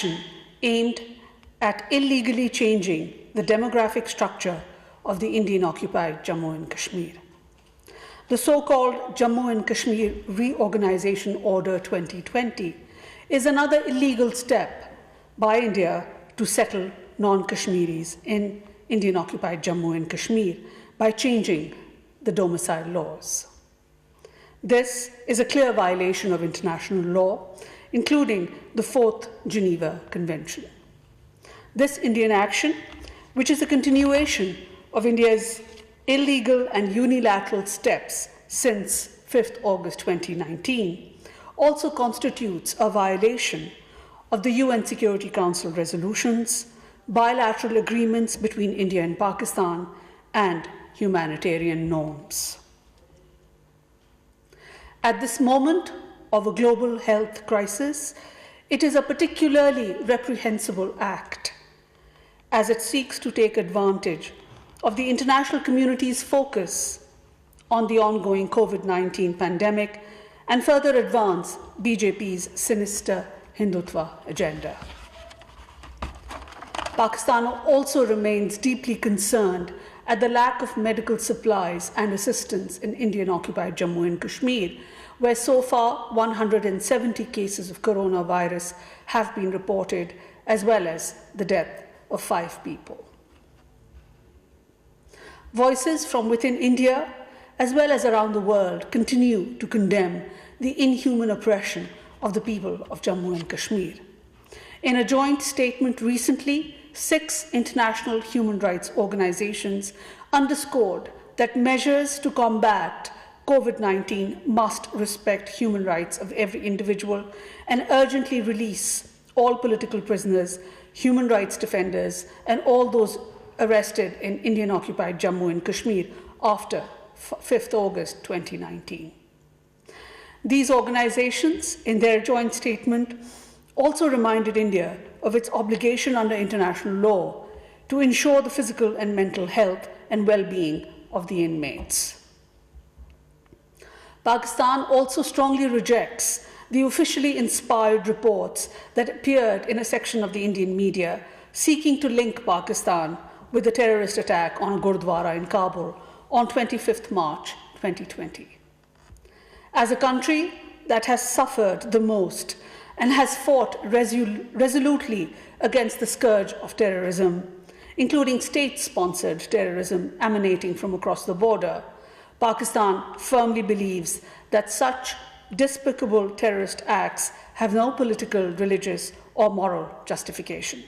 action aimed at illegally changing the demographic structure of the Indian-occupied Jammu and Kashmir. The so-called Jammu and Kashmir Reorganization Order 2020 is another illegal step by India to settle non-Kashmiris in Indian-occupied Jammu and Kashmir by changing the domicile laws. This is a clear violation of international law, including the 4th Geneva Convention. This Indian action, which is a continuation of India's illegal and unilateral steps since 5th August 2019, also constitutes a violation of the UN Security Council resolutions, bilateral agreements between India and Pakistan, and humanitarian norms. At this moment of a global health crisis, it is a particularly reprehensible act, as it seeks to take advantage of the international community's focus on the ongoing COVID-19 pandemic and further advance BJP's sinister Hindutva agenda. Pakistan also remains deeply concerned at the lack of medical supplies and assistance in Indian-occupied Jammu and Kashmir, where so far 170 cases of coronavirus have been reported, as well as the death of 5 people. Voices from within India, as well as around the world, continue to condemn the inhuman oppression of the people of Jammu and Kashmir. In a joint statement recently, 6 international human rights organizations underscored that measures to combat COVID-19 must respect human rights of every individual and urgently release all political prisoners, human rights defenders, and all those arrested in Indian-occupied Jammu and Kashmir after 5th August 2019. These organizations, in their joint statement, also reminded India of its obligation under international law to ensure the physical and mental health and well-being of the inmates. Pakistan also strongly rejects the officially inspired reports that appeared in a section of the Indian media seeking to link Pakistan with the terrorist attack on a Gurdwara in Kabul on 25th March 2020. As a country that has suffered the most and has fought resolutely against the scourge of terrorism, including state-sponsored terrorism emanating from across the border, Pakistan firmly believes that such despicable terrorist acts have no political, religious, or moral justification.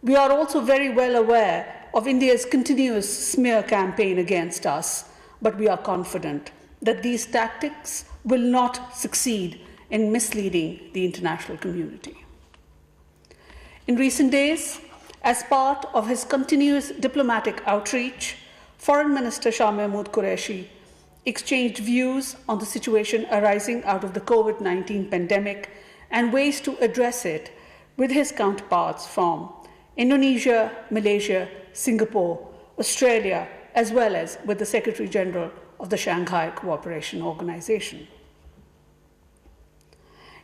We are also very well aware of India's continuous smear campaign against us, but we are confident that these tactics will not succeed in misleading the international community. In recent days, as part of his continuous diplomatic outreach, Foreign Minister Shah Mahmood Qureshi exchanged views on the situation arising out of the COVID-19 pandemic and ways to address it with his counterparts from Indonesia, Malaysia, Singapore, Australia, as well as with the Secretary General of the Shanghai Cooperation Organization.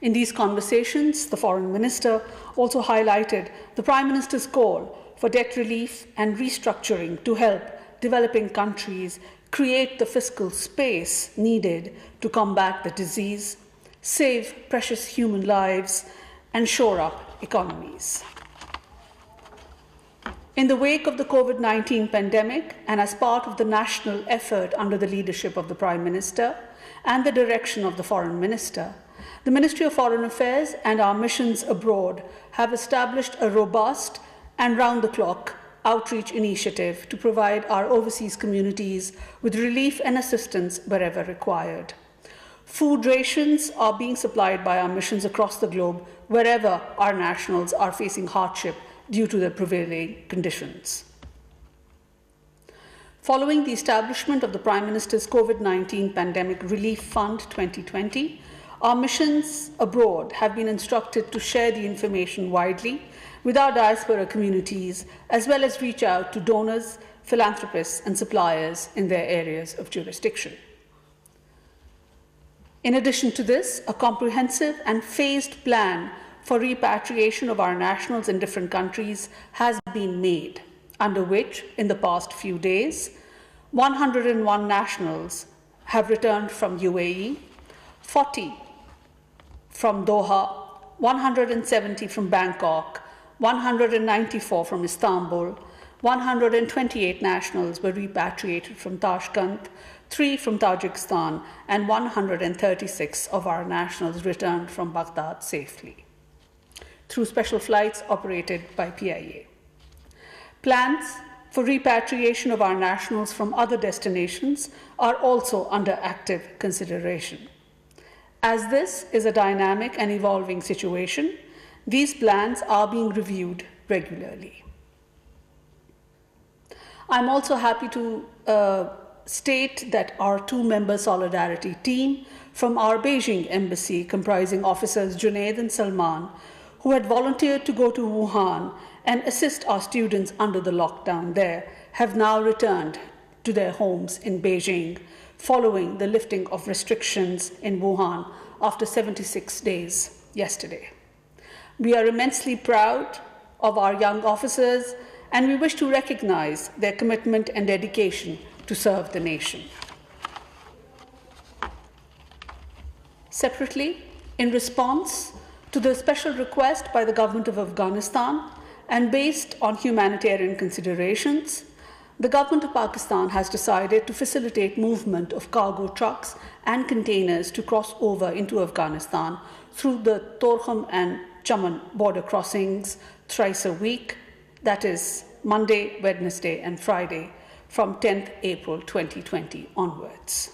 In these conversations, the Foreign Minister also highlighted the Prime Minister's call for debt relief and restructuring to help developing countries create the fiscal space needed to combat the disease, save precious human lives, and shore up economies. In the wake of the COVID-19 pandemic, and as part of the national effort under the leadership of the Prime Minister and the direction of the Foreign Minister, the Ministry of Foreign Affairs and our missions abroad have established a robust and round-the-clock outreach initiative to provide our overseas communities with relief and assistance wherever required. Food rations are being supplied by our missions across the globe wherever our nationals are facing hardship due to the prevailing conditions. Following the establishment of the Prime Minister's COVID-19 Pandemic Relief Fund 2020, our missions abroad have been instructed to share the information widely with our diaspora communities, as well as reach out to donors, philanthropists, and suppliers in their areas of jurisdiction. In addition to this, a comprehensive and phased plan for repatriation of our nationals in different countries has been made, under which, in the past few days, 101 nationals have returned from UAE, 40 from Doha, 170 from Bangkok, 194 from Istanbul, 128 nationals were repatriated from Tashkent, 3 from Tajikistan, and 136 of our nationals returned from Baghdad safely through special flights operated by PIA. Plans for repatriation of our nationals from other destinations are also under active consideration. As this is a dynamic and evolving situation, these plans are being reviewed regularly. I'm also happy to state that our 2-member solidarity team from our Beijing embassy, comprising officers Junaid and Salman, who had volunteered to go to Wuhan and assist our students under the lockdown there, have now returned to their homes in Beijing following the lifting of restrictions in Wuhan after 76 days yesterday. We are immensely proud of our young officers, and we wish to recognize their commitment and dedication to serve the nation. Separately, in response to the special request by the government of Afghanistan and based on humanitarian considerations, the government of Pakistan has decided to facilitate movement of cargo trucks and containers to cross over into Afghanistan through the Torkham and Chaman border crossings thrice a week, that is Monday, Wednesday, and Friday, from 10th April 2020 onwards.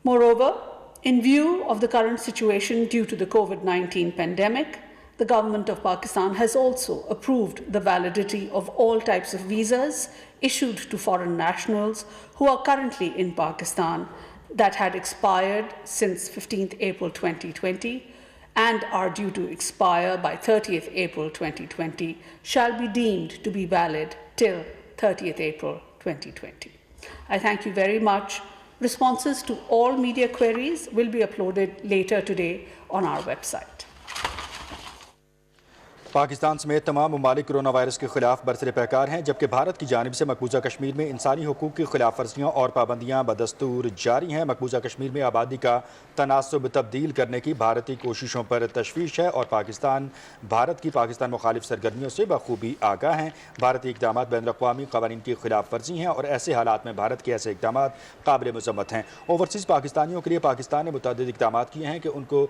Moreover, in view of the current situation due to the COVID-19 pandemic, the government of Pakistan has also approved the validity of all types of visas issued to foreign nationals who are currently in Pakistan that had expired since 15th April 2020 and are due to expire by 30th April 2020 shall be deemed to be valid till 30th April 2020. I thank you very much. Responses to all media queries will be uploaded later today on our website. Pakistan समेत तमाम ममालिक corona virus के खिलाफ बरसरे पैकार हैं, जबकि भारत की जानिब से मकबूजा कश्मीर में इंसानी हुकूक की खिलाफ वर्जियाँ और पाबंदियाँ बदस्तूर जारी हैं। मकबूजा कश्मीर में आबादी का तनासब तब्दील करने की भारतीय कोशिशों पर तशवीश है और भारत की पाकिस्तान मुखालिफ सरगर्मियों से बखूबी आगाह हैं। भारतीय इक़दामात बैनुल-अक़वामी क़वानीन की खिलाफ वर्जी हैं और ऐसे हालात में भारत के ऐसे इक़दामात काबिल मज़म्मत हैं। ओवरसीज़ पाकिस्तानियों के लिए पाकिस्तान ने मुतअद्दिद इक़दामात किए हैं कि उनको